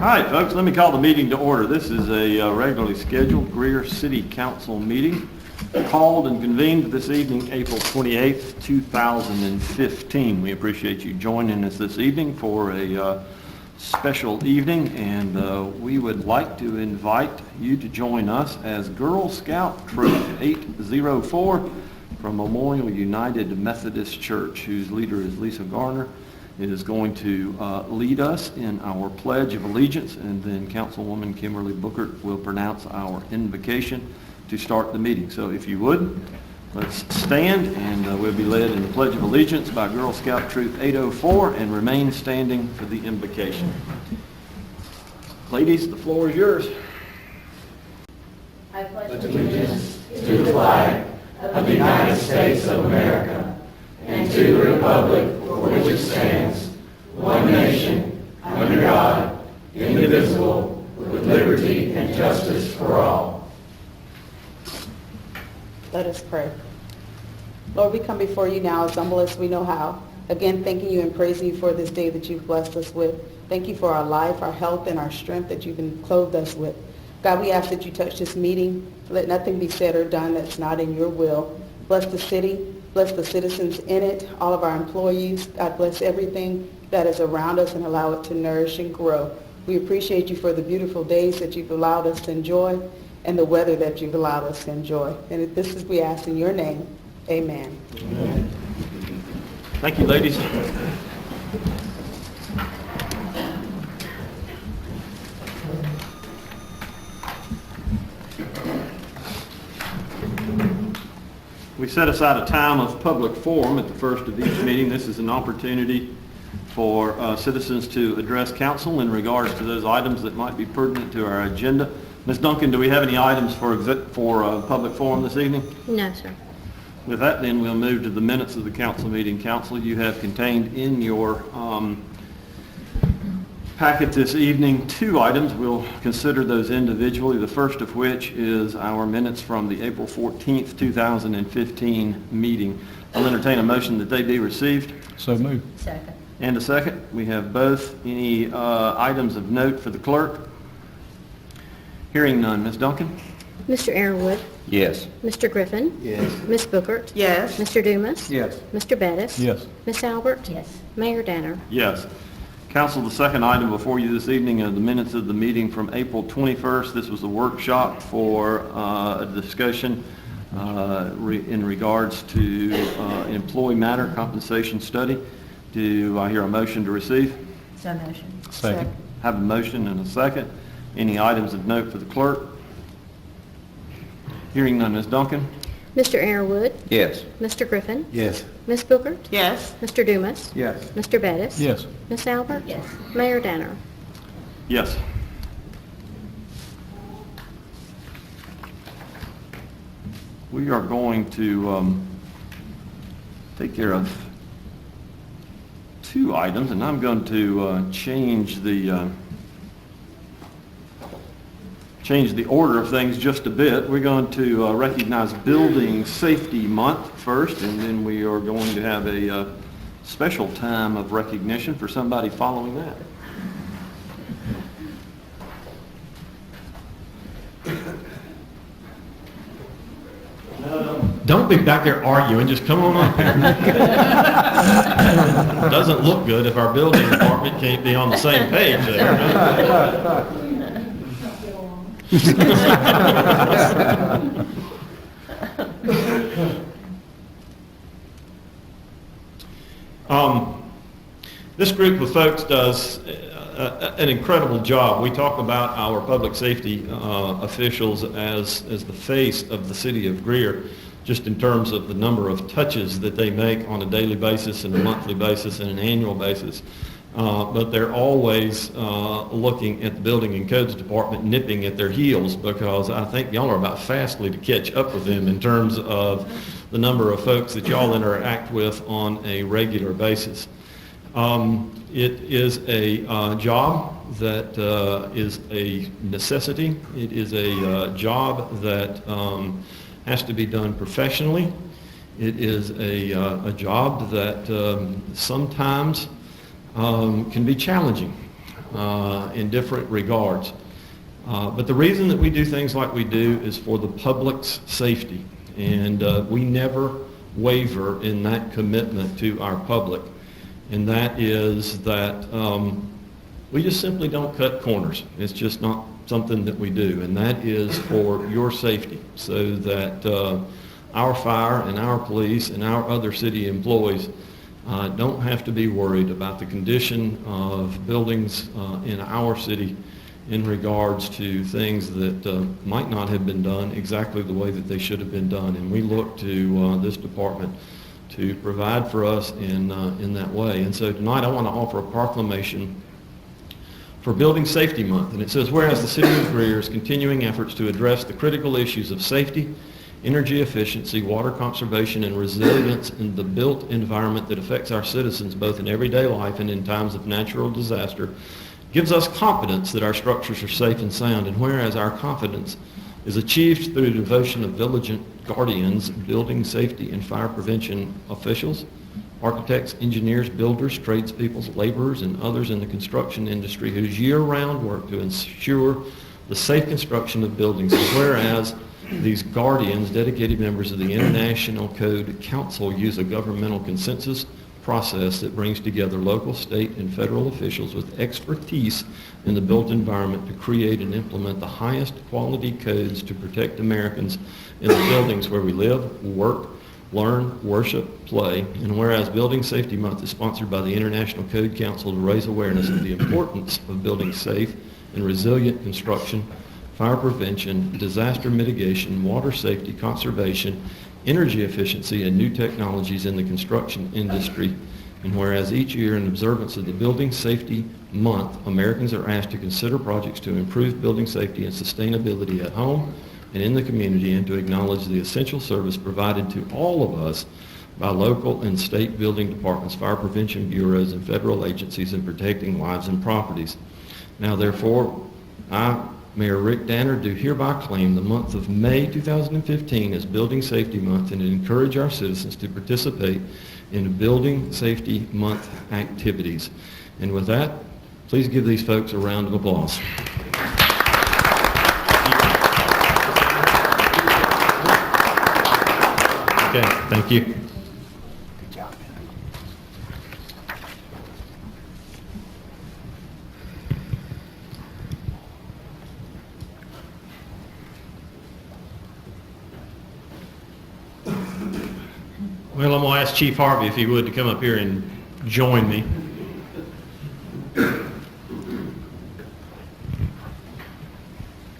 All right, folks, let me call the meeting to order. This is a regularly scheduled Greer City Council meeting called and convened this evening, April 28th, 2015. We appreciate you joining us this evening for a special evening, and we would like to invite you to join us as Girl Scout Troop 804 from Memorial United Methodist Church, whose leader is Lisa Garner. Is going to lead us in our Pledge of Allegiance, and then Councilwoman Kimberly Bookert will pronounce our invocation to start the meeting. So if you would, let's stand, and we'll be led in the Pledge of Allegiance by Girl Scout Troop 804, and remain standing for the invocation. Ladies, the floor is yours. I pledge allegiance to the flag of the United States of America and to the republic for which it stands, one nation, under God, indivisible, with liberty and justice for all. Let us pray. Lord, we come before you now as humble as we know how. Again, thanking you and praising you for this day that you've blessed us with. Thank you for our life, our health, and our strength that you've clothed us with. God, we ask that you touch this meeting. Let nothing be said or done that's not in your will. Bless the city. Bless the citizens in it, all of our employees. God bless everything that is around us and allow it to nourish and grow. We appreciate you for the beautiful days that you've allowed us to enjoy and the weather that you've allowed us to enjoy. And this is we ask in your name. Amen. Amen. Thank you, ladies. We set aside a time of public forum at the first of each meeting. This is an opportunity for citizens to address council in regards to those items that might be pertinent to our agenda. Ms. Duncan, do we have any items for public forum this evening? No, sir. With that, then, we'll move to the minutes of the council meeting. Council, you have contained in your packet this evening 2 items. We'll consider those individually, the first of which is our minutes from the April 14th, 2015 meeting. I'll entertain a motion that they be received. So moved. Second. And a second. We have both. Any items of note for the clerk? Hearing none. Ms. Duncan? Mr. Aaronwood. Yes. Mr. Griffin. Yes. Ms. Bookert. Yes. Mr. Dumas. Yes. Mr. Bettis. Yes. Ms. Albert. Yes. Mayor Danner. Yes. Council, the second item before you this evening are the minutes of the meeting from April 21st. This was a workshop for a discussion in regards to employee matter compensation study. Do I hear a motion to receive? So motion. Second. Have a motion and a second. Any items of note for the clerk? Hearing none. Ms. Duncan? Mr. Aaronwood. Yes. Mr. Griffin. Yes. Ms. Bookert. Yes. Mr. Dumas. Yes. Mr. Bettis. Yes. Ms. Albert. Yes. Mayor Danner. Yes. We are going to take care of 2 items, and I'm going to change the order of things just a bit. We're going to recognize Building Safety Month first, and then we are going to have a special time of recognition for somebody following that. Don't be back there arguing, just come on up here. Doesn't look good if our building department can't be on the same page there. This group of folks does an incredible job. We talk about our public safety officials as the face of the city of Greer, just in terms of the number of touches that they make on a daily basis and a monthly basis and an annual basis. But they're always looking at the Building and Codes Department, nipping at their heels, because I think y'all are about fastly to catch up with them in terms of the number of folks that y'all interact with on a regular basis. It is a job that is a necessity. It is a job that has to be done professionally. It is a job that sometimes can be challenging. in different regards. But the reason that we do things like we do is for the public's safety, and we never waver in that commitment to our public, and that is that we just simply don't cut corners. It's just not something that we do, and that is for your safety, so that our fire and our police and our other city employees don't have to be worried about the condition of buildings in our city in regards to things that might not have been done exactly the way that they should have been done. And we look to this department to provide for us in that way. And so tonight I want to offer a proclamation for Building Safety Month. And it says, whereas the City of Greer is continuing efforts to address the critical issues of safety, energy efficiency, water conservation, and resilience in the built environment that affects our citizens both in everyday life and in times of natural disaster, gives us confidence that our structures are safe and sound. And whereas our confidence is achieved through the devotion of diligent guardians, building safety and fire prevention officials, architects, engineers, builders, tradespeople, laborers, and others in the construction industry whose year-round work to ensure the safe construction of buildings. And whereas these guardians, dedicated members of the International Code Council, use a governmental consensus process that brings together local, state, and federal officials with expertise in the built environment to create and implement the highest quality codes to protect Americans in the buildings where we live, work, learn, worship, play. And whereas Building Safety Month is sponsored by the International Code Council to raise awareness of the importance of building safe and resilient construction, fire prevention, disaster mitigation, water safety, conservation, energy efficiency, and new technologies in the construction industry. And whereas each year in observance of the Building Safety Month, Americans are asked to consider projects to improve building safety and sustainability at home and in the community, and to acknowledge the essential service provided to all of us by local and state building departments, fire prevention bureaus, and federal agencies in protecting lives and properties. Now therefore, I, Mayor Rick Danner, do hereby claim the month of May 2015 as Building Safety Month, and encourage our citizens to participate in Building Safety Month activities. And with that, please give these folks a round of applause. Okay, thank you. Good job, man. Well, I'm going to ask Chief Harvey if he would to come up here and join me.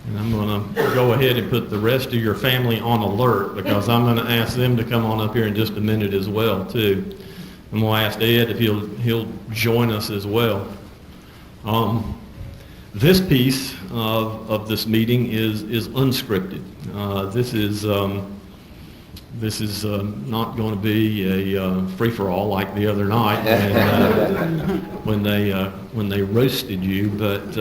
And I'm going to go ahead and put the rest of your family on alert, because I'm going to ask them to come on up here in just a minute as well, too. I'm going to ask Ed if he'll join us as well. This piece of this meeting is unscripted. This is not going to be a free-for-all like the other night when they roasted you, but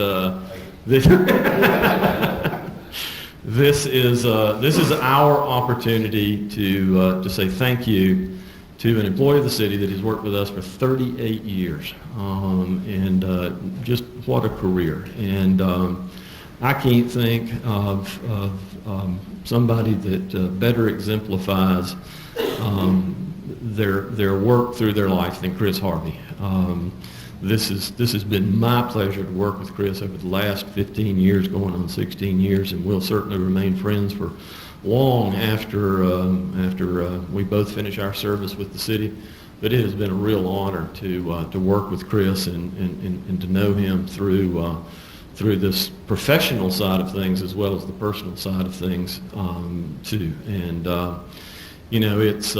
this is our opportunity to say thank you to an employee of the city that has worked with us for 38 years, and just what a career. And I can't think of somebody that better exemplifies their work through their life than Chris Harvey. This has been my pleasure to work with Chris over the last 15 years, going on 16 years, and we'll certainly remain friends for long after we both finish our service with the city. But it has been a real honor to work with Chris and to know him through this professional side of things as well as the personal side of things too. And it's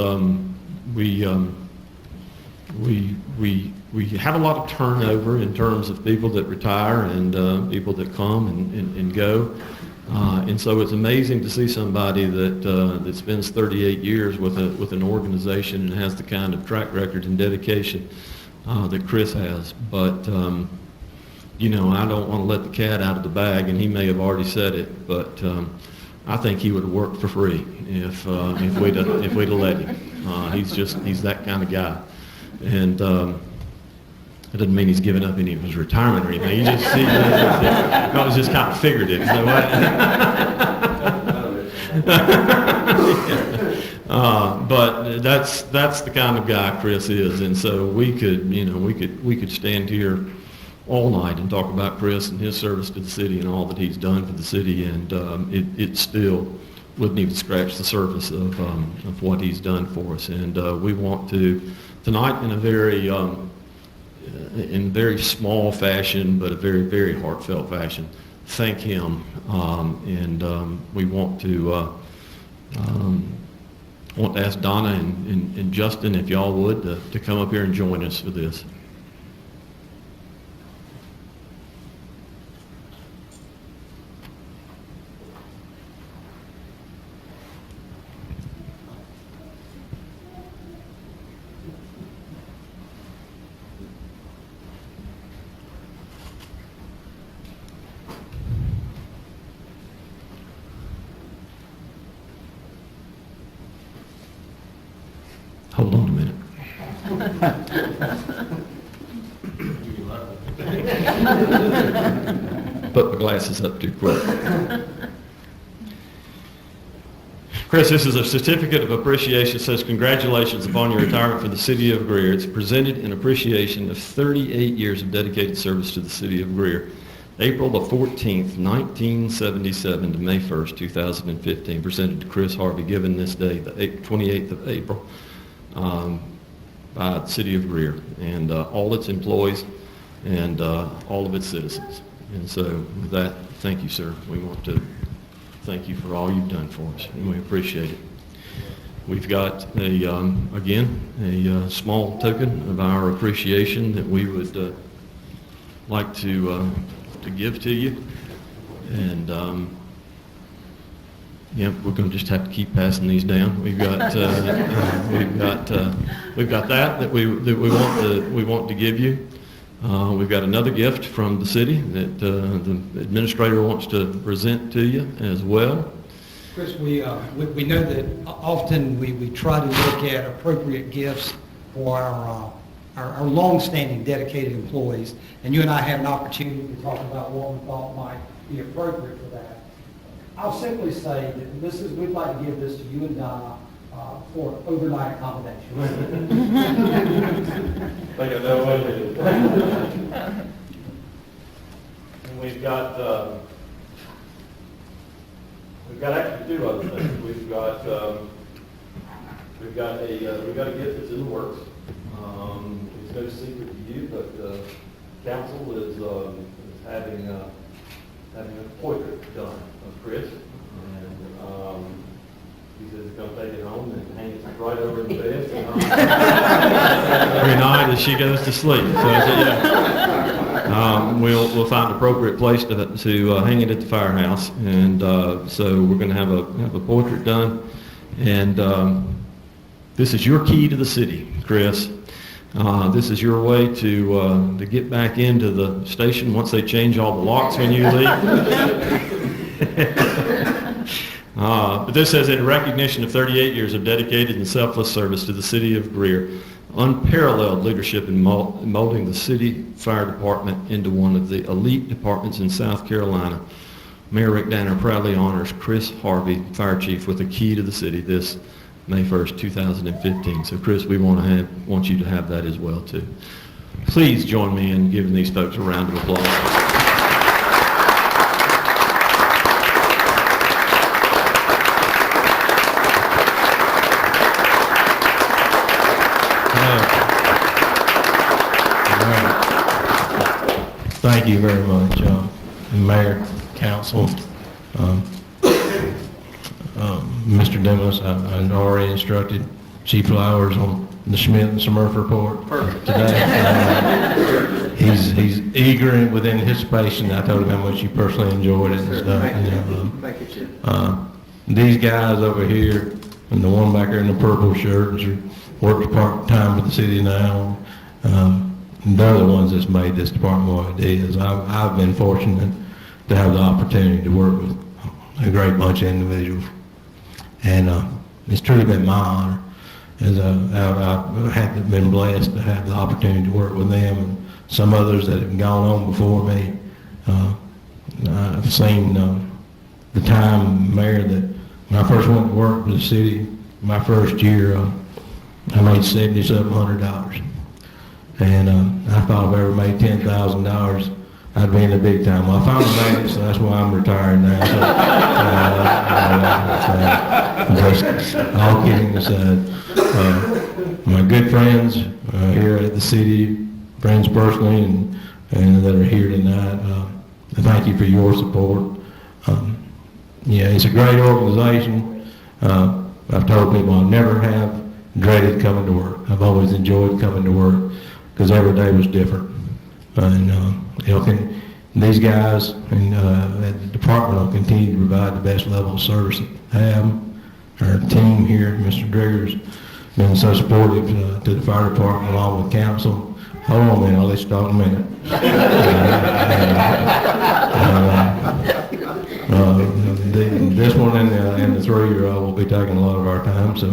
we have a lot of turnover in terms of people that retire and people that come and go. And so it's amazing to see somebody that spends 38 years with an organization and has the kind of track record and dedication that Chris has. But I don't want to let the cat out of the bag, and he may have already said it, but I think he would have worked for free if we'd have let him. He's that kind of guy. And That doesn't mean he's given up any of his retirement or anything. He just, that was just kind of figurative. So but that's the kind of guy Chris is, and so we could stand here all night and talk about Chris and his service to the city and all that he's done for the city, and it still wouldn't even scratch the surface of what he's done for us. And we want to tonight, in a very small fashion, but a very, very heartfelt fashion, thank him. We want to ask Donna and Justin, if y'all would, to come up here and join us for this. Hold on a minute. Put my glasses up too quick. Chris, this is a certificate of appreciation. It says, congratulations upon your retirement from the city of Greer. It's presented in appreciation of 38 years of dedicated service to the city of Greer. April the 14th, 1977 to May 1st, 2015. Presented to Chris Harvey, given this day, the 28th of April. By the city of Greer and all its employees and all of its citizens. And so with that, thank you, sir. We want to thank you for all you've done for us, and we appreciate it. We've got a small token of our appreciation that we would like to give to you. And yeah, we're going to just have to keep passing these down. We've got that we want to give you. We've got another gift from the city that the administrator wants to present to you as well. Chris, we know that often we try to look at appropriate gifts for our long-standing dedicated employees, and you and I had an opportunity to talk about what we thought might be appropriate for that. I'll simply say that we'd like to give this to you and Donna for overnight accommodation. I think I know what it is. And we've got actually two other things. We've got a gift that's in the works. It's no secret to you, but council is having a portrait done of Chris, and he says he's going to take it home and hang it right over in the bed every night as she goes to sleep. So I said, yeah, we'll find an appropriate place to hang it at the firehouse, and so we're going to have a portrait done, and this is your key to the city, Chris. This is your way to get back into the station once they change all the locks when you leave. But this says, in recognition of 38 years of dedicated and selfless service to the city of Greer, unparalleled leadership in molding the city fire department into one of the elite departments in South Carolina, Mayor Rick Danner proudly honors Chris Harvey, Fire Chief, with a key to the city this May 1st, 2015. So Chris, we want you to have that as well too. Please join me in giving these folks a round of applause. Thank you very much, Mayor, Council, Mr. Dennis. I already instructed Chief Flowers on the Schmidt and Smurf report today. He's eager and with anticipation. I told him how much you personally enjoyed it and stuff. Thank you, Chief. These guys over here, and the one back there in the purple shirts, works part-time with the city now. They're the ones that's made this department what it is. I've been fortunate to have the opportunity to work with a great bunch of individuals. And it's truly been my honor, as I've been blessed to have the opportunity to work with them and some others that have gone on before me. I've seen the time, Mayor, that when I first went to work for the city, my first year, I made $7,700. And I thought if I ever made $10,000, I'd be in the big time. Well, I finally made it, so that's why I'm retired now. So, just all kidding aside, my good friends here at the city, friends personally, and that are here tonight, thank you for your support. Yeah, it's a great organization. I've told people I never have dreaded coming to work. I've always enjoyed coming to work because every day was different. And these guys and at the department will continue to provide the best level of service that they have. Our team here, Mr. Grigger's been so supportive to the fire department along with council. Hold on a minute, I'll let you talk in a minute. This one and the 3-year-old will be taking a lot of our time, so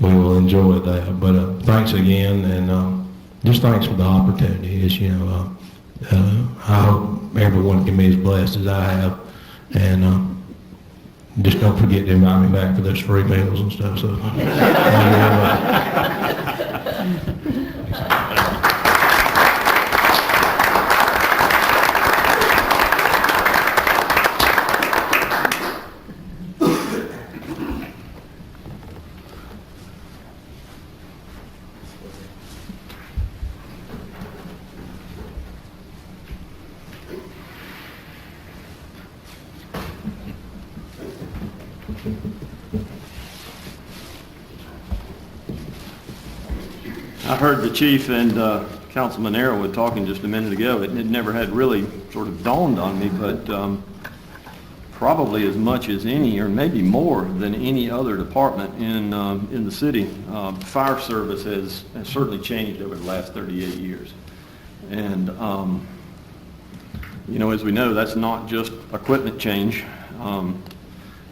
we will enjoy that. But thanks again, and just thanks for the opportunity. I hope everyone can be as blessed as I have, and just don't forget to invite me back for those free meals and stuff. So, thank you very much. I heard the chief and Councilman Arrowood talking just a minute ago. It never had really sort of dawned on me, but probably as much as any, or maybe more than any other department in the city, fire service has certainly changed over the last 38 years. And as we know, that's not just equipment change.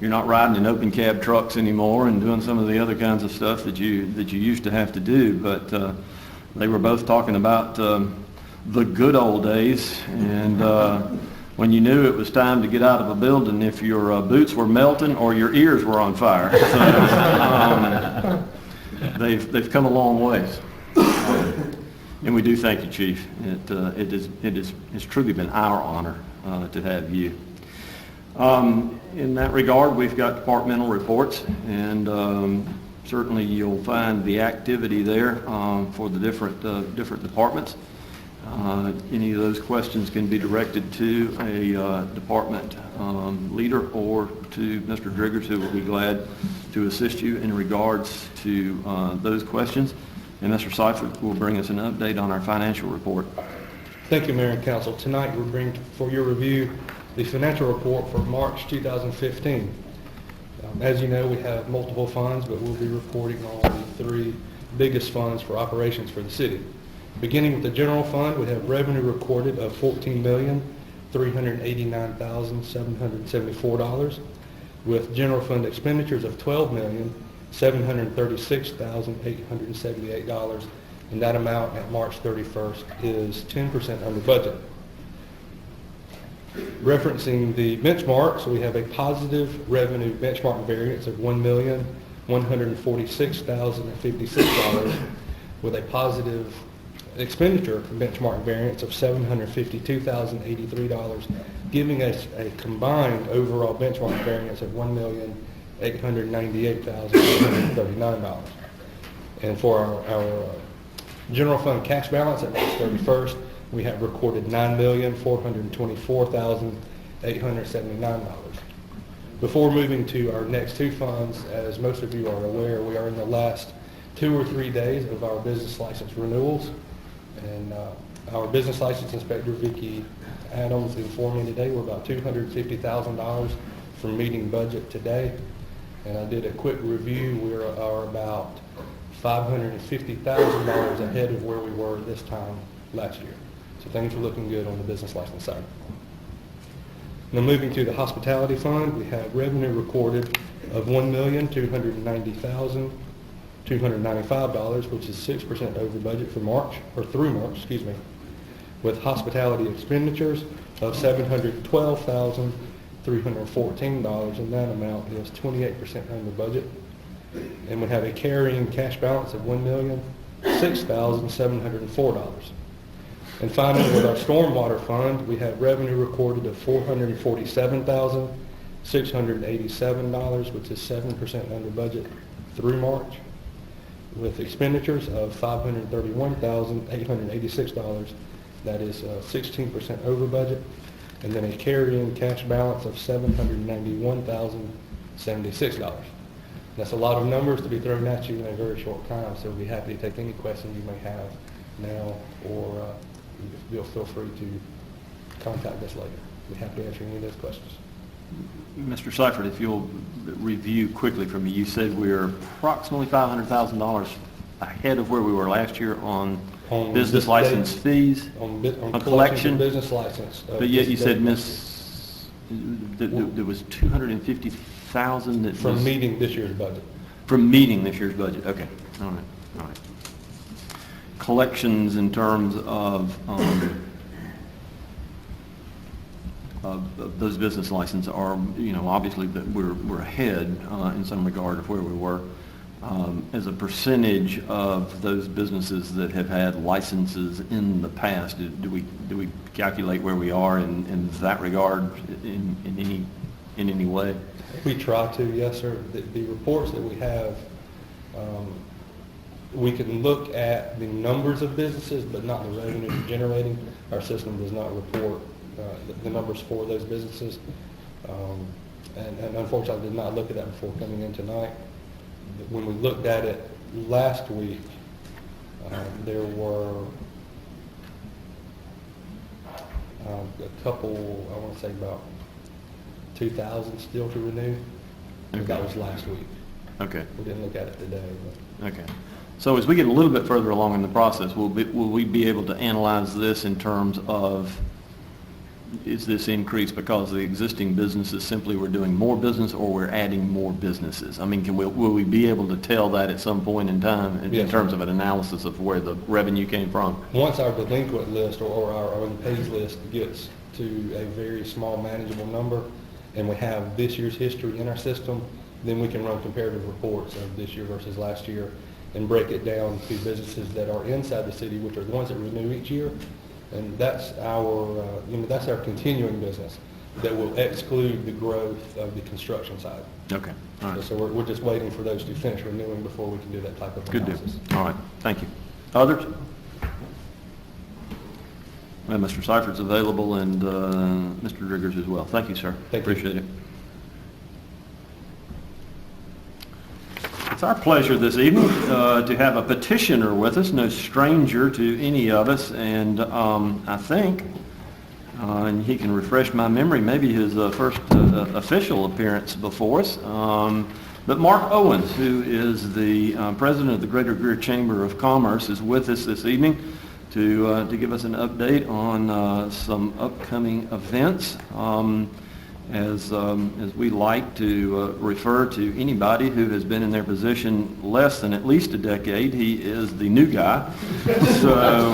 You're not riding in open cab trucks anymore and doing some of the other kinds of stuff that you used to have to do. But they were both talking about the good old days, and when you knew it was time to get out of a building if your boots were melting or your ears were on fire. So, they've come a long ways. And we do thank you, Chief. It's truly been our honor to have you. In that regard, we've got departmental reports, and certainly you'll find the activity there for the different departments. Any of those questions can be directed to a department leader or to Mr. Driggers, who will be glad to assist you in regards to those questions. And Mr. Seifert will bring us an update on our financial report. Thank you, Mayor and Council. Tonight we bring for your review the financial report for March 2015. As you know, we have multiple funds, but we'll be reporting on the 3 biggest funds for operations for the city. Beginning with the general fund, we have revenue recorded of $14,389,774, with general fund expenditures of $12,736,878, and that amount at March 31st is 10% under budget. Referencing the benchmarks, we have a positive revenue benchmark variance of $1,146,056 with a positive expenditure benchmark variance of $752,083, giving us a combined overall benchmark variance of $1,898,139. And for our general fund cash balance at March 31st, we have recorded $9,424,879. Before moving to our next 2 funds, as most of you are aware, we are in the last 2 or 3 days of our business license renewals. And our business license inspector, Vicki Adams, informed me today we're about $250,000 from meeting budget today. And I did a quick review. We are about $550,000 ahead of where we were this time last year. So things are looking good on the business license side. Now moving to the hospitality fund, we have revenue recorded of $1,290,295, which is 6% over budget for March, or through March, excuse me. with hospitality expenditures of $712,314, and that amount is 28% under budget. And we have a carrying cash balance of $1,006,704. And finally, with our stormwater fund, we have revenue recorded of $447,687, which is 7% under budget through March, with expenditures of $531,886. That is 16% over budget. And then a carrying cash balance of $791,076. That's a lot of numbers to be thrown at you in a very short time, so we'll be happy to take any questions you may have now, or feel free to contact us later. We'll be happy to answer any of those questions. Mr. Seifert, if you'll review quickly for me, you said we're approximately $500,000 ahead of where we were last year on business license fees, On collection, collection business license. but yet you said there was $250,000 that From was meeting this year's budget. from meeting this year's budget. Okay, all right. Collections in terms of those business licenses are, obviously that we're ahead in some regard of where we were. As a percentage of those businesses that have had licenses in the past, do we calculate where we are in that regard in any way? We try to, yes, sir. The reports that we have, we can look at the numbers of businesses, but not the revenue generating. Our system does not report the numbers for those businesses. And unfortunately, I did not look at that before coming in tonight. When we looked at it last week, there were a couple, I want to say about 2,000 still to renew. Okay. That was last week. Okay. We didn't look at it today. Okay. So as we get a little bit further along in the process, will we be able to analyze this in terms of, is this increase because the existing businesses simply we're doing more business, or we're adding more businesses? I mean, will we be able to tell that at some point in time in Yes. terms of an analysis of where the revenue came from? Once our delinquent list or our unpaid list gets to a very small manageable number, and we have this year's history in our system, then we can run comparative reports of this year versus last year and break it down to businesses that are inside the city, which are the ones that renew each year. And that's that's our continuing business that will exclude the growth of the construction side. Okay. All right. So we're just waiting for those to finish renewing before we can do that type of Good deal. analysis. All right. Thank you. Others? Well, Mr. Seifert's available, and Mr. Driggers as well. Thank you, sir. Thank you. Appreciate it. It's our pleasure this evening to have a petitioner with us, no stranger to any of us, and I think, and he can refresh my memory, maybe his first official appearance before us, but Mark Owens, who is the president of the Greater Greer Chamber of Commerce, is with us this evening to give us an update on some upcoming events. As we like to refer to anybody who has been in their position less than at least a decade, he is the new guy. So,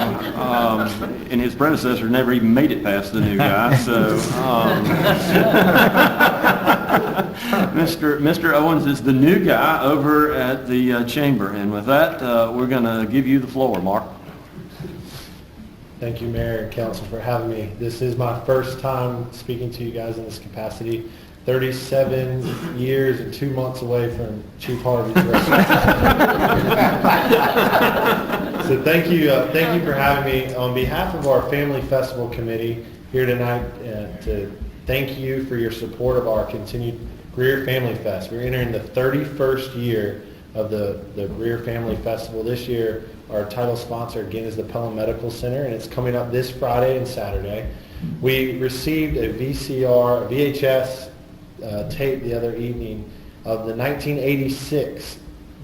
and his predecessor never even made it past the new guy. So, Mr. Owens is the new guy over at the chamber. And with that, we're going to give you the floor, Mark. Thank you, Mayor and Council, for having me. This is my first time speaking to you guys in this capacity. 37 years and 2 months away from Chief Harvey's restaurant. So thank you for having me. On behalf of our Family Festival Committee here tonight, to thank you for your support of our continued Greer Family Fest. We're entering the 31st year of the Greer Family Festival. This year, our title sponsor, again, is the Pelham Medical Center, and it's coming up this Friday and Saturday. We received a VHS tape the other evening of the 1986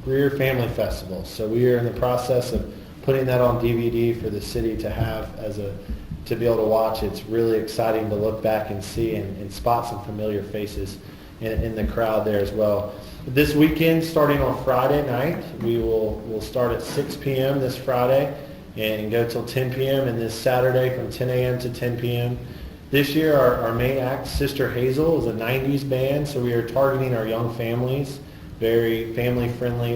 Greer Family Festival. So we are in the process of putting that on DVD for the city to have to be able to watch. It's really exciting to look back and see and spot some familiar faces in the crowd there as well. This weekend, starting on Friday night, we'll start at 6 p.m. this Friday, and go till 10 p.m. and this Saturday from 10 a.m. to 10 p.m. This year, our main act, Sister Hazel, is a 90s band, so we are targeting our young families. Very family-friendly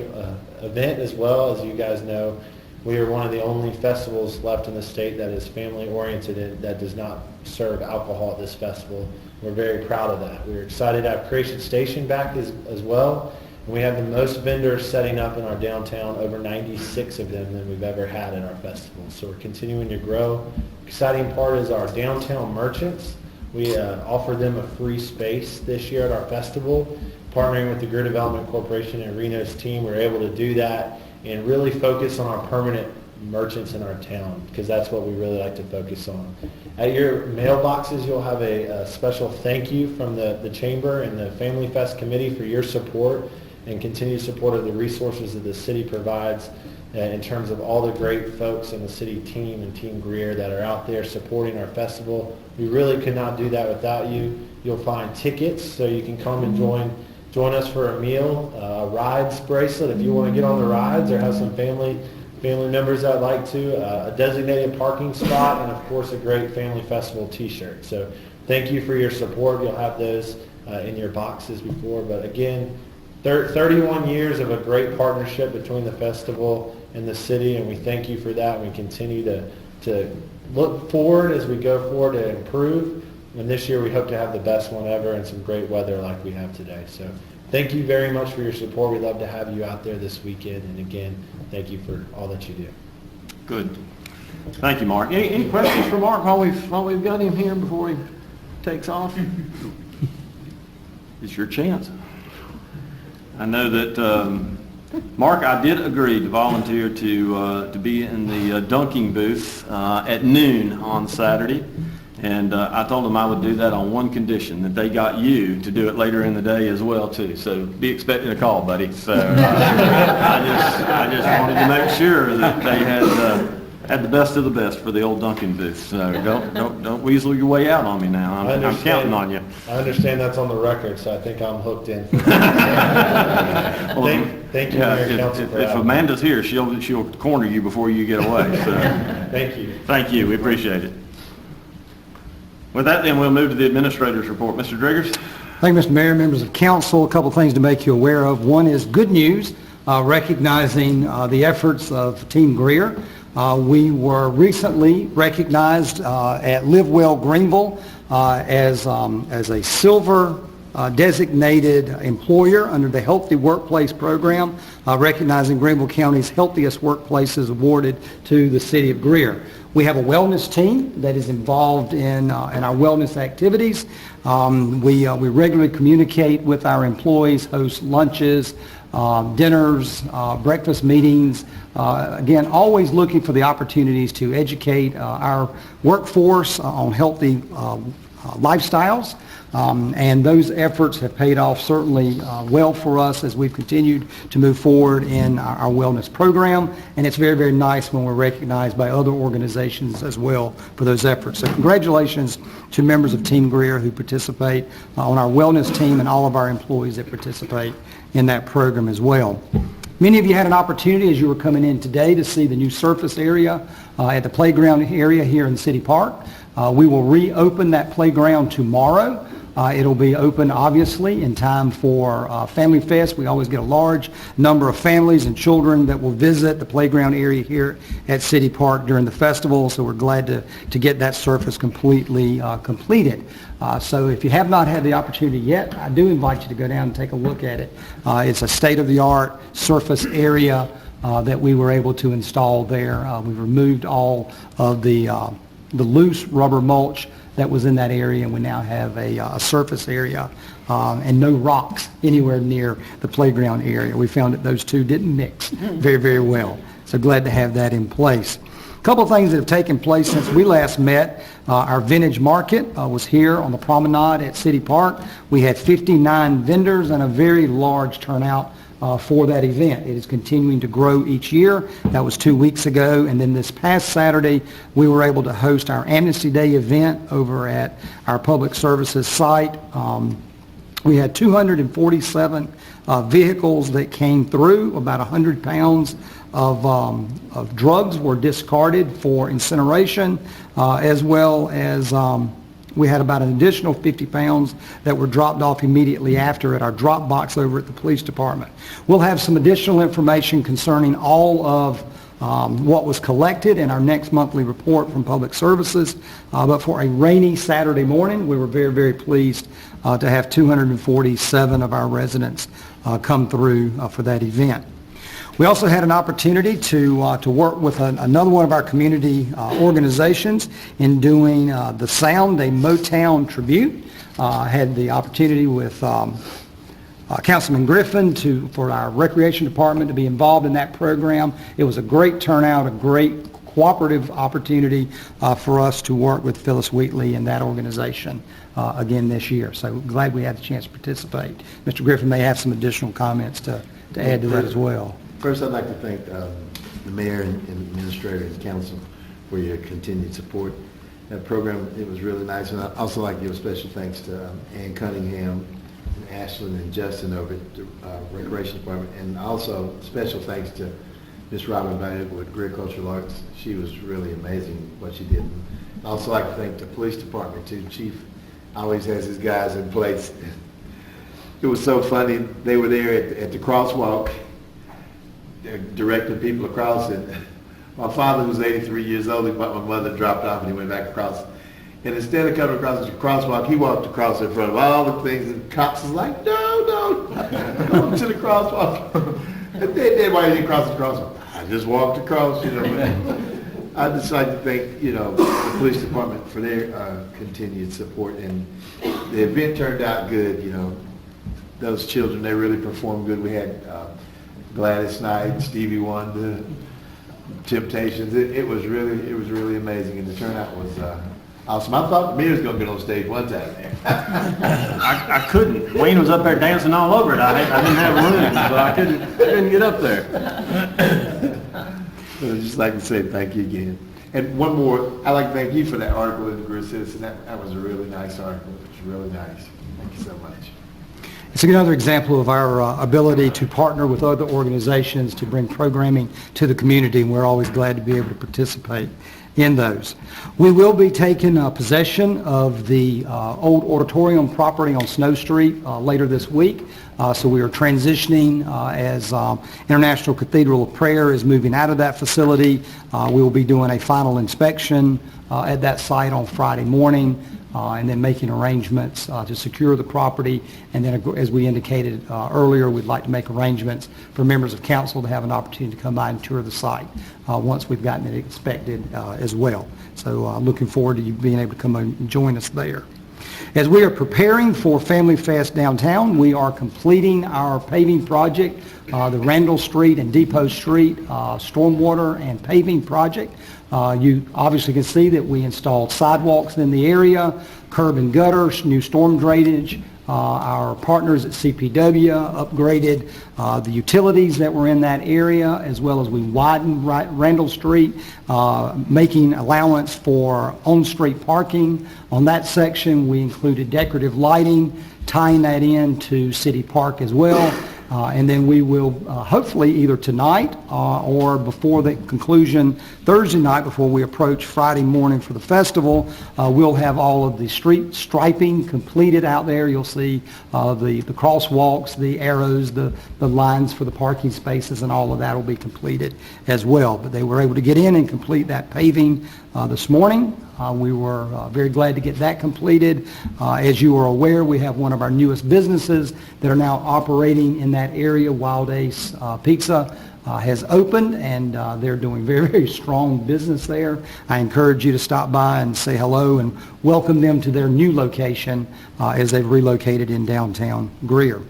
event as well. As you guys know, we are one of the only festivals left in the state that is family-oriented and that does not serve alcohol at this festival. We're very proud of that. We're excited to have Creation Station back as well. And we have the most vendors setting up in our downtown, over 96 of them than we've ever had at our festival. So we're continuing to grow. Exciting part is our downtown merchants. We offer them a free space this year at our festival. Partnering with the Greer Development Corporation and Reno's team, we're able to do that and really focus on our permanent merchants in our town, because that's what we really like to focus on. At your mailboxes, you'll have a special thank you from the Chamber and the Family Fest Committee for your support and continued support of the resources that the city provides in terms of all the great folks in the city team and Team Greer that are out there supporting our festival. We really could not do that without you. You'll find tickets so you can come and join us for a meal, a rides bracelet if you want to get on the rides or have some family members that like to, a designated parking spot, and of course a great Family Festival t-shirt. So thank you for your support. You'll have those in your boxes before. But again, 31 years of a great partnership between the festival and the city, and we thank you for that. We continue to look forward as we go forward to improve. And this year we hope to have the best one ever and some great weather like we have today. So thank you very much for your support. We'd love to have you out there this weekend. And again, thank you for all that you do. Good. Thank you, Mark. Any questions for Mark while we've got him here before he takes off? It's your chance. I know that, Mark, I did agree to volunteer to be in the dunking booth at noon on Saturday. And I told them I would do that on one condition, that they got you to do it later in the day as well, too. So be expecting a call, buddy. So I just wanted to make sure that they had the best of the best for the old Duncan booth. So don't weasel your way out on me now. I'm counting on you. I understand that's on the record, so I think I'm hooked in. Thank you, Mayor Council, for if Amanda's here, she'll corner you before you get away. So thank you. Thank you. We appreciate it. With that, then, we'll move to the administrator's report. Mr. Driggers? Thank you, Mr. Mayor, members of council. A couple of things to make you aware of. One is good news, recognizing the efforts of Team Greer. We were recently recognized at Live Well Greenville as a silver designated employer under the Healthy Workplace Program, recognizing Greenville County's healthiest workplaces awarded to the city of Greer. We have a wellness team that is involved in our wellness activities. We regularly communicate with our employees, host lunches, dinners, breakfast meetings. Again, always looking for the opportunities to educate our workforce on healthy lifestyles. And those efforts have paid off certainly well for us as we've continued to move forward in our wellness program. And it's very, very nice when we're recognized by other organizations as well for those efforts. So congratulations to members of Team Greer who participate on our wellness team and all of our employees that participate in that program as well. Many of you had an opportunity as you were coming in today to see the new surface area at the playground area here in City Park. We will reopen that playground tomorrow. It'll be open, obviously, in time for Family Fest. We always get a large number of families and children that will visit the playground area here at City Park during the festival, so we're glad to get that surface completely completed. So if you have not had the opportunity yet, I do invite you to go down and take a look at it. It's a state-of-the-art surface area that we were able to install there. We've removed all of the loose rubber mulch that was in that area, and we now have a surface area and no rocks anywhere near the playground area. We found that those two didn't mix very, very well. So glad to have that in place. A couple of things that have taken place since we last met. Our vintage market was here on the promenade at City Park. We had 59 vendors and a very large turnout for that event. It is continuing to grow each year. That was 2 weeks ago. And then this past Saturday, we were able to host our Amnesty Day event over at our public services site. We had 247 vehicles that came through, about 100 pounds of drugs were discarded for incineration, as well as we had about an additional 50 pounds that were dropped off immediately after at our drop box over at the police department. We'll have some additional information concerning all of what was collected in our next monthly report from Public Services. But for a rainy Saturday morning, we were very, very pleased to have 247 of our residents come through for that event. We also had an opportunity to work with another one of our community organizations in doing the Sound, a Motown tribute. Had the opportunity with Councilman Griffin for our recreation department to be involved in that program. It was a great turnout, a great cooperative opportunity for us to work with Phyllis Wheatley and that organization again this year. So glad we had the chance to participate. Mr. Griffin may have some additional comments to add to that as well. First, I'd like to thank the mayor and administrator and council for your continued support. That program, it was really nice. And I'd also like to give a special thanks to Ann Cunningham, and Ashlyn and Justin over at the Recreation Department. And also special thanks to Miss Robin Baird with Greer Cultural Arts. She was really amazing what she did. And I'd also like to thank the police department too. Chief always has his guys in place. It was so funny. They were there at the crosswalk, directing people across, and my father was 83 years old, but my mother dropped off and he went back across. And instead of coming across the crosswalk, he walked across in front of all the things, and the cops was like, no, go to the crosswalk. And then why did he cross the crosswalk? I just walked across, you know. I'd just like to thank, you know, the police department for their continued support, and the event turned out good, you know. Those children, they really performed good. We had Gladys Knight, Stevie Wonder, Temptations. It was really amazing, and the turnout was awesome. I thought me was going to get on stage one time. I couldn't. Wayne was up there dancing all over it. I didn't have room, so I couldn't get up there. I'd just like to say thank you again. And one more, I'd like to thank you for that article in the Greer Citizen. That was a really nice article. It was really nice. Thank you so much. It's another example of our ability to partner with other organizations to bring programming to the community, and we're always glad to be able to participate in those. We will be taking possession of the old auditorium property on Snow Street later this week. So we are transitioning as International Cathedral of Prayer is moving out of that facility. We will be doing a final inspection at that site on Friday morning. And then making arrangements to secure the property. And then, as we indicated earlier, we'd like to make arrangements for members of council to have an opportunity to come by and tour the site once we've gotten it inspected as well. So looking forward to you being able to come and join us there. As we are preparing for Family Fest downtown, we are completing our paving project, the Randall Street and Depot Street stormwater and paving project. You obviously can see that we installed sidewalks in the area, curb and gutter, new storm drainage. Our partners at CPW upgraded the utilities that were in that area, as well as we widened Randall Street, making allowance for on-street parking. On that section, we included decorative lighting, tying that into City Park as well. And then we will hopefully either tonight or before the conclusion Thursday night, before we approach Friday morning for the festival, we'll have all of the street striping completed out there. You'll see the crosswalks, the arrows, the lines for the parking spaces, and all of that will be completed as well. But they were able to get in and complete that paving this morning. We were very glad to get that completed. As you are aware, we have one of our newest businesses that are now operating in that area. Wild Ace Pizza has opened, and they're doing very, very strong business there. I encourage you to stop by and say hello and welcome them to their new location as they've relocated in downtown Greer.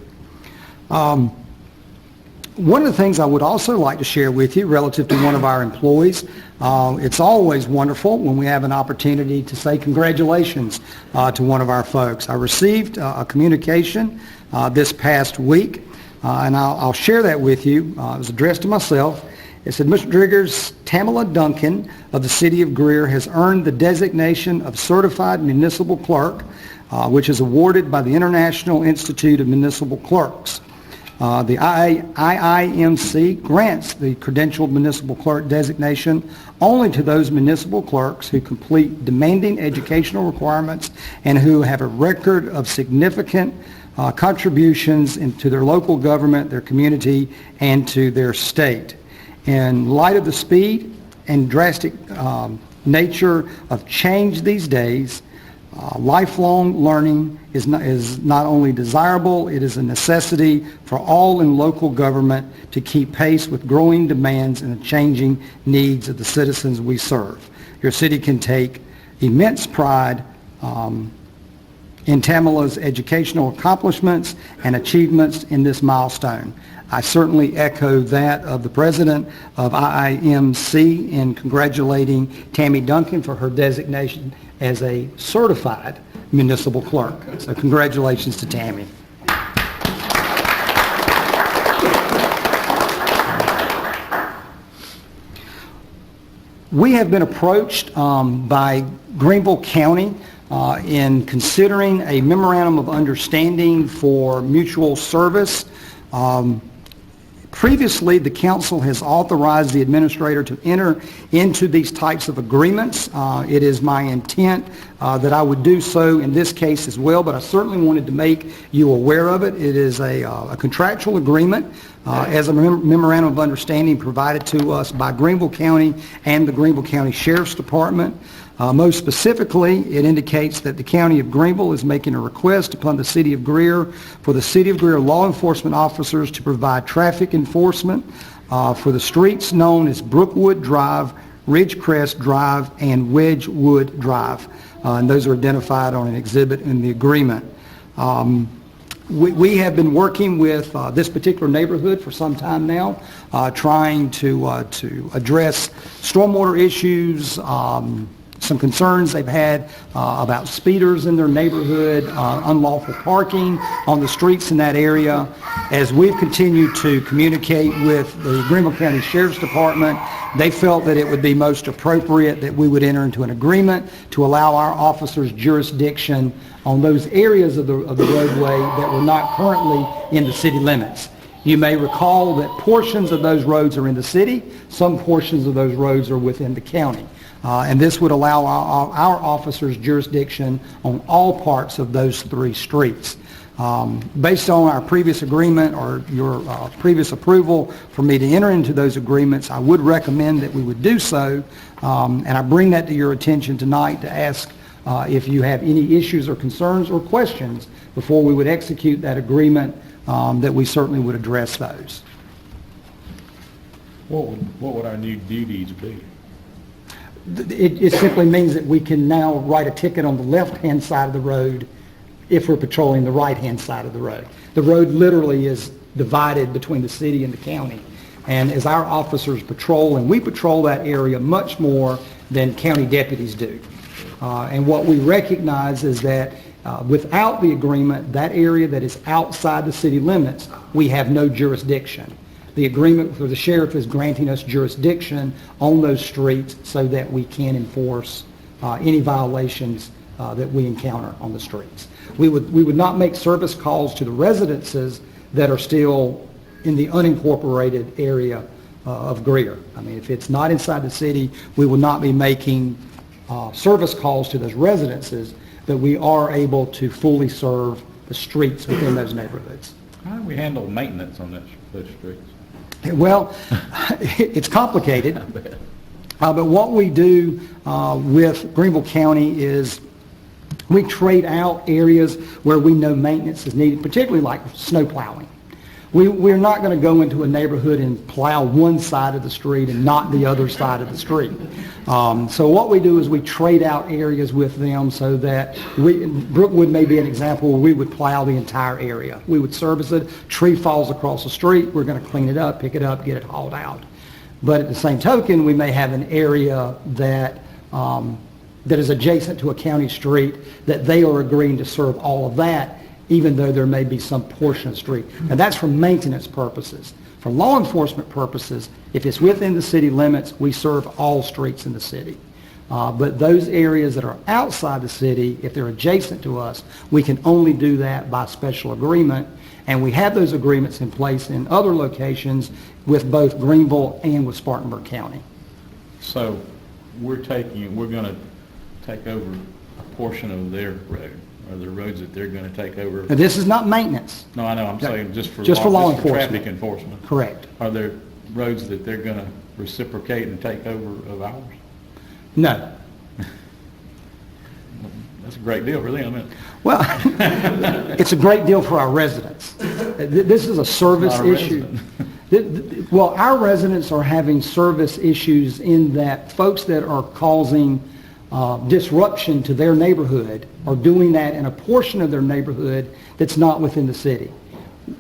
One of the things I would also like to share with you relative to one of our employees, it's always wonderful when we have an opportunity to say congratulations to one of our folks. I received a communication this past week, and I'll share that with you. It was addressed to myself. It said, Mr. Driggers, Tamala Duncan of the City of Greer has earned the designation of Certified Municipal Clerk, which is awarded by the International Institute of Municipal Clerks. The IIMC grants the credentialed municipal clerk designation only to those municipal clerks who complete demanding educational requirements and who have a record of significant contributions into their local government, their community, and to their state. In light of the speed and drastic nature of change these days, lifelong learning is not only desirable, it is a necessity for all in local government to keep pace with growing demands and the changing needs of the citizens we serve. Your city can take immense pride in Tamila's educational accomplishments and achievements in this milestone. I certainly echo that of the president of IIMC in congratulating Tammy Duncan for her designation as a certified municipal clerk. So congratulations to Tammy. We have been approached by Greenville County in considering a memorandum of understanding for mutual service. Previously, the council has authorized the administrator to enter into these types of agreements. It is my intent that I would do so in this case as well, but I certainly wanted to make you aware of it. It is a contractual agreement as a memorandum of understanding provided to us by Greenville County and the Greenville County Sheriff's Department. Most specifically, it indicates that the County of Greenville is making a request upon the City of Greer for the City of Greer law enforcement officers to provide traffic enforcement for the streets known as Brookwood Drive, Ridgecrest Drive, and Wedgewood Drive. And those are identified on an exhibit in the agreement. We have been working with this particular neighborhood for some time now, trying to address stormwater issues, some concerns they've had about speeders in their neighborhood, unlawful parking on the streets in that area. As we've continued to communicate with the Greenville County Sheriff's Department, they felt that it would be most appropriate that we would enter into an agreement to allow our officers jurisdiction on those areas of the roadway that were not currently in the city limits. You may recall that portions of those roads are in the city, some portions of those roads are within the county. And this would allow our officers jurisdiction on all parts of those three streets. Based on our previous agreement or your previous approval for me to enter into those agreements, I would recommend that we would do so. And I bring that to your attention tonight to ask if you have any issues or concerns or questions before we would execute that agreement, that we certainly would address those. What would our new duties be? It simply means that we can now write a ticket on the left-hand side of the road if we're patrolling the right-hand side of the road. The road literally is divided between the city and the county. And as our officers patrol, and we patrol that area much more than county deputies do. And what we recognize is that without the agreement, that area that is outside the city limits, we have no jurisdiction. The agreement for the sheriff is granting us jurisdiction on those streets so that we can enforce any violations that we encounter on the streets. We would not make service calls to the residences that are still in the unincorporated area of Greer. I mean, if it's not inside the city, we will not be making service calls to those residences, but we are able to fully serve the streets within those neighborhoods. How do we handle maintenance on those streets? Well, it's complicated, but what we do with Greenville County is we trade out areas where we know maintenance is needed, particularly like snow plowing. We're not going to go into a neighborhood and plow one side of the street and not the other side of the street. So what we do is we trade out areas with them so that Brookwood may be an example where we would plow the entire area. We would service it. Tree falls across the street. We're going to clean it up, pick it up, get it hauled out. But at the same token, we may have an area that is adjacent to a county street that they are agreeing to serve all of that, even though there may be some portion of the street. And that's for maintenance purposes. For law enforcement purposes, if it's within the city limits, we serve all streets in the city. But those areas that are outside the city, if they're adjacent to us, we can only do that by special agreement. And we have those agreements in place in other locations with both Greenville and with Spartanburg County. So we're going to take over a portion of their road, or the roads that they're going to take over. Now, this is not maintenance. No, I know, I'm saying just for law traffic enforcement. enforcement. Correct. Are there roads that they're going to reciprocate and take over of ours? No. That's a great deal for them, isn't it? Well, it's a great deal for our residents. This is a service Not a issue. Well, our residents are having service issues in that folks that are causing disruption to their neighborhood are doing that in a portion of their neighborhood that's not within the city.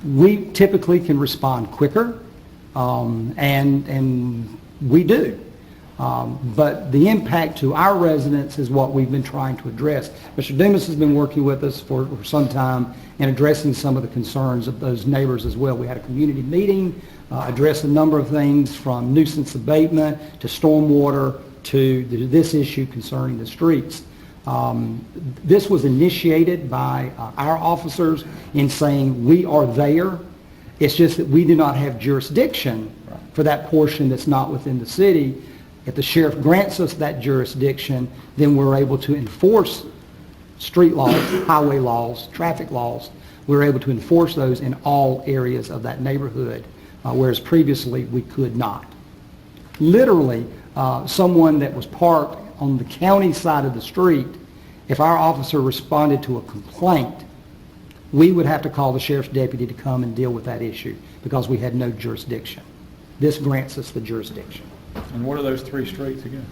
We typically can respond quicker, and we do. But the impact to our residents is what we've been trying to address. Mr. Dumas has been working with us for some time in addressing some of the concerns of those neighbors as well. We had a community meeting, addressed a number of things from nuisance abatement to stormwater to this issue concerning the streets. This was initiated by our officers in saying we are there. It's just that we do not have jurisdiction for that portion that's not within the city. If the sheriff grants us that jurisdiction, then we're able to enforce street laws, highway laws, traffic laws. We're able to enforce those in all areas of that neighborhood, whereas previously we could not. Literally, someone that was parked on the county side of the street, if our officer responded to a complaint, we would have to call the sheriff's deputy to come and deal with that issue because we had no jurisdiction. This grants us the jurisdiction. And what are those three streets again?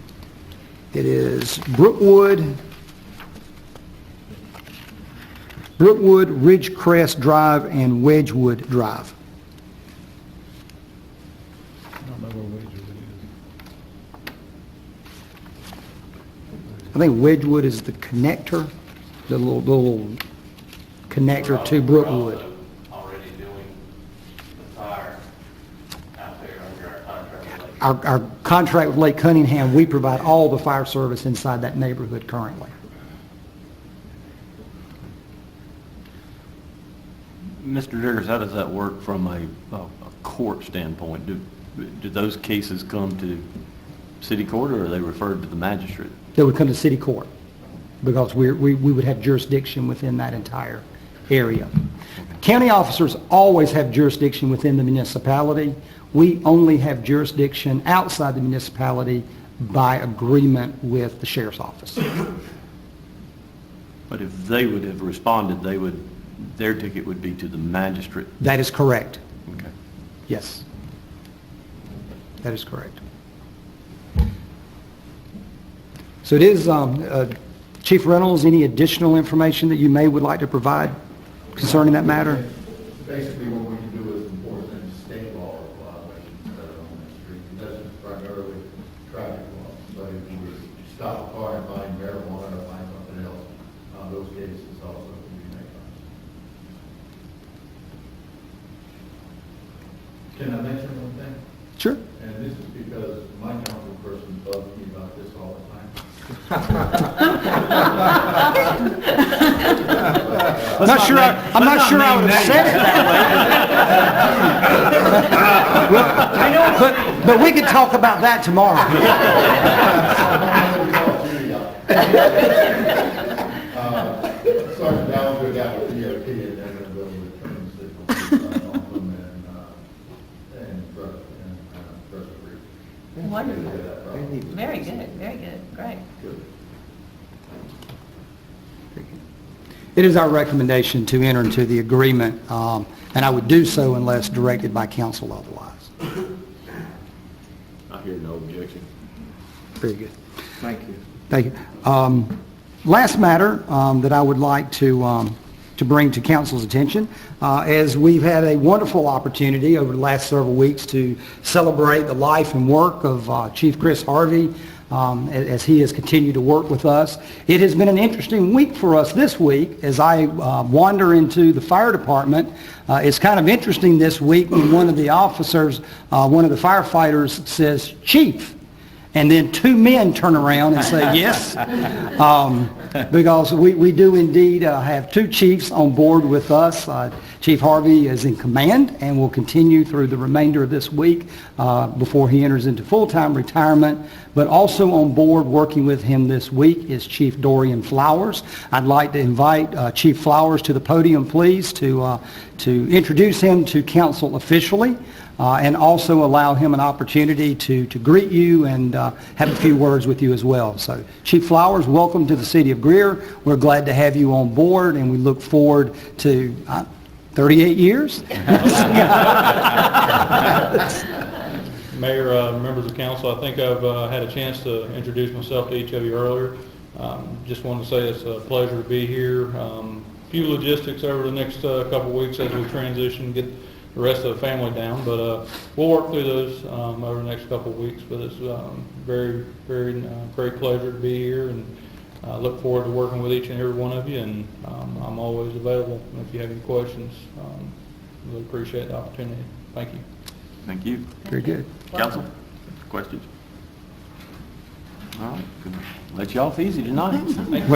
It is Brookwood, Ridgecrest Drive, and Wedgewood Drive. I don't know where Wedgewood is. I think Wedgewood is the connector, the little connector to Brookwood. Already doing the fire out there under our contract. Our contract with Lake Cunningham, we provide all the fire service inside that neighborhood currently. Mr. Diggers, how does that work from a court standpoint? Do those cases come to city court, or are they referred to the magistrate? They would come to city court because we would have jurisdiction within that entire area. County officers always have jurisdiction within the municipality. We only have jurisdiction outside the municipality by agreement with the sheriff's office. But if they would have responded, their ticket would be to the magistrate. That is correct. Okay. Yes. That is correct. So it is, Chief Reynolds, any additional information that you would like to provide concerning that matter? Basically, what we can do is enforce any state law violations that are on the street. It doesn't primarily traffic laws, but if you were to stop a car and find marijuana or find something else, those cases also can be made. Can I mention one thing? Sure. And this is because my council person bugs me about this all the time. I'm not sure I would have said it that way. But we could talk about that tomorrow. Sergeant Ballinger got a DOT and then they're going to turn signal on them and press agree. Wonderful. Very good, great. It is our recommendation to enter into the agreement, and I would do so unless directed by council otherwise. I hear no objection. Very good. Thank you. Thank you. Last matter that I would like to bring to council's attention, as we've had a wonderful opportunity over the last several weeks to celebrate the life and work of Chief Chris Harvey as he has continued to work with us. It has been an interesting week for us this week as I wander into the fire department. It's kind of interesting this week when one of the officers, one of the firefighters says, "Chief," and then two men turn around and say yes. Because we do indeed have two chiefs on board with us. Chief Harvey is in command and will continue through the remainder of this week before he enters into full-time retirement. But also on board working with him this week is Chief Dorian Flowers. I'd like to invite Chief Flowers to the podium, please, to introduce him to council officially. And also allow him an opportunity to greet you and have a few words with you as well. So, Chief Flowers, welcome to the City of Greer. We're glad to have you on board, and we look forward to 38 years. Mayor, members of council, I think I've had a chance to introduce myself to each of you earlier. Just want to say it's a pleasure to be here. Few logistics over the next couple weeks as we transition, get the rest of the family down, but we'll work through those over the next couple of weeks. But it's very, very great pleasure to be here, and look forward to working with each and every one of you. And I'm always available if you have any questions. Really appreciate the opportunity. Thank you. Thank you. Very good. Council, questions? All right, good. Let you off easy tonight. Thank you.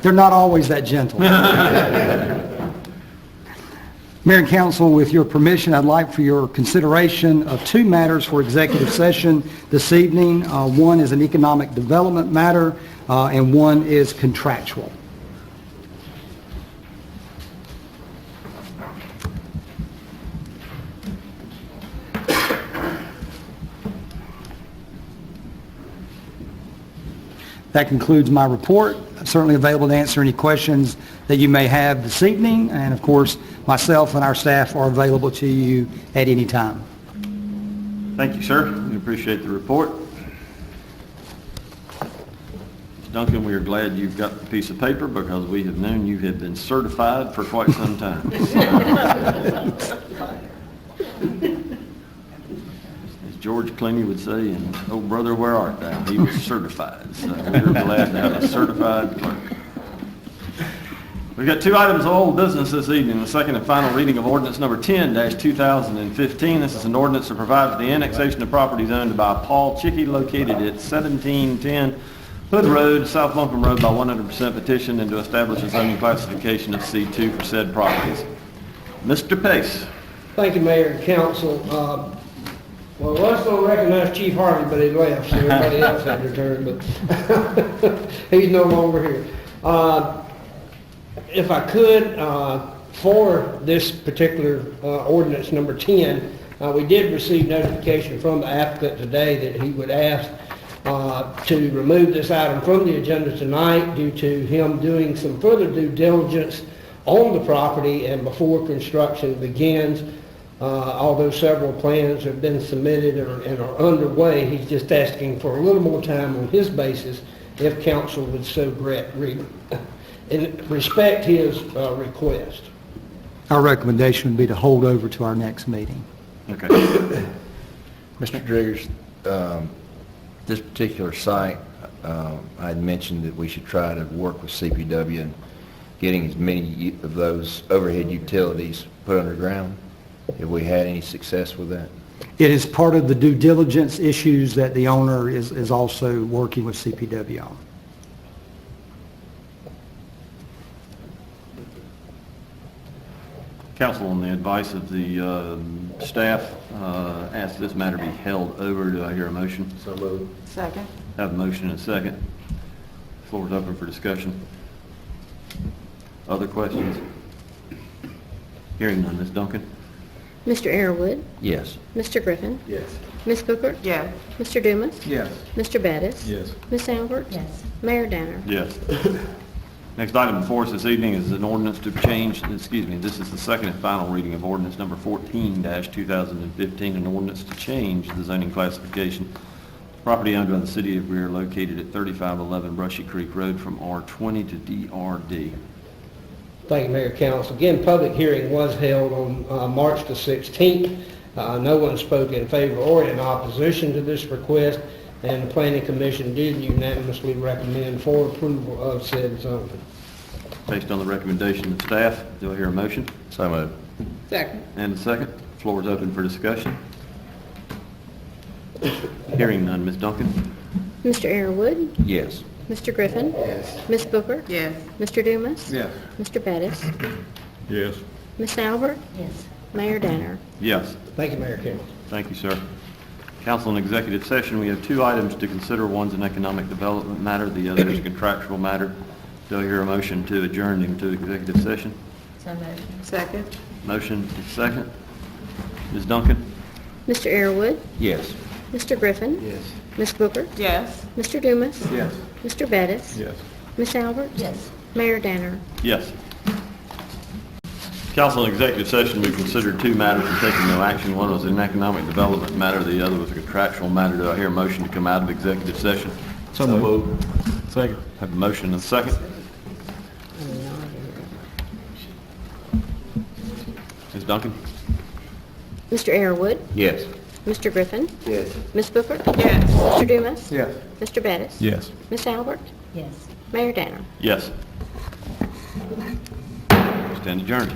They're not always that gentle. Mayor and Council, with your permission, I'd like for your consideration of two matters for executive session this evening. One is an economic development matter, and one is contractual. That concludes my report. I'm certainly available to answer any questions that you may have this evening, and of course, myself and our staff are available to you at any time. Thank you, sir. We appreciate the report. Duncan, we are glad you've got the piece of paper because we have known you have been certified for quite some time. As George Clooney would say, and oh brother, where art thou? He was certified. So we're glad to have a certified clerk. We've got two items of old business this evening. The second and final reading of ordinance number 10-2015. This is an ordinance to provide for the annexation of properties owned by Paul Chickey located at 1710 Hood Road, South Buncombe Road by 100% petition, and to establish a zoning classification of C2 for said properties. Mr. Pace. Thank you, Mayor and Council. Well, let's don't recognize Chief Harvey, but he left, so everybody else had their turn, but he's no longer here. If I could, for this particular ordinance number 10, we did receive notification from the applicant today that he would ask to remove this item from the agenda tonight due to him doing some further due diligence on the property and before construction begins. Although several plans have been submitted and are underway, he's just asking for a little more time on his basis if council would so respect his request. Our recommendation would be to hold over to our next meeting. Okay. Mr. Driggers, this particular site, I had mentioned that we should try to work with CPW and getting as many of those overhead utilities put underground. Have we had any success with that? It is part of the due diligence issues that the owner is also working with CPW on. Council, on the advice of the staff, ask this matter be held over. Do I hear a motion? So moved. Second. Have a motion and a second. Floor is open for discussion. Other questions? Hearing none. Ms. Duncan? Mr. Arrowood, Yes. Mr. Griffin, Yes. Ms. Cookert, Yes. Mr. Dumas, Yes. Mr. Bettis, Yes. Ms. Albert, Yes. Mayor Danner. Yes. Next item before us this evening is an ordinance to change, this is the second and final reading of ordinance number 14-2015, an ordinance to change the zoning classification. Property owned by the City of Greer located at 3511 Brushy Creek Road from R20 to DRD. Thank you, Mayor and Council. Again, public hearing was held on March the 16th. No one spoke in favor or in opposition to this request, and the Planning Commission did unanimously recommend for approval of said zoning. Based on the recommendation of staff, do I hear a motion? So moved. Second. And a second. Floor is open for discussion. Hearing none. Ms. Duncan? Mr. Airwood? Yes. Mr. Griffin? Yes. Ms. Booker? Yes. Mr. Dumas? Yes. Mr. Bettis? Yes. Ms. Albert? Yes. Mayor Danner? Yes. Thank you, Mayor Campbell. Thank you, sir. Council, in executive session, we have two items to consider. One's an economic development matter, the other is a contractual matter. Do I hear a motion to adjourn into executive session? So moved. Second? Motion is second. Ms. Duncan? Mr. Airwood? Yes. Mr. Griffin? Yes. Ms. Booker? Yes. Mr. Dumas? Yes. Mr. Bettis? Yes. Ms. Albert? Yes. Mayor Danner? Yes. Council, in executive session, we considered two matters and taken no action. One was an economic development matter, the other was a contractual matter. Do I hear a motion to come out of executive session? So moved. Second. Have a motion and a second. Ms. Duncan? Mr. Airwood? Yes. Mr. Griffin? Yes. Ms. Booker? Yes. Mr. Dumas? Yes. Mr. Bettis? Yes. Ms. Albert? Yes. Mayor Danner? Yes. Stand adjourned.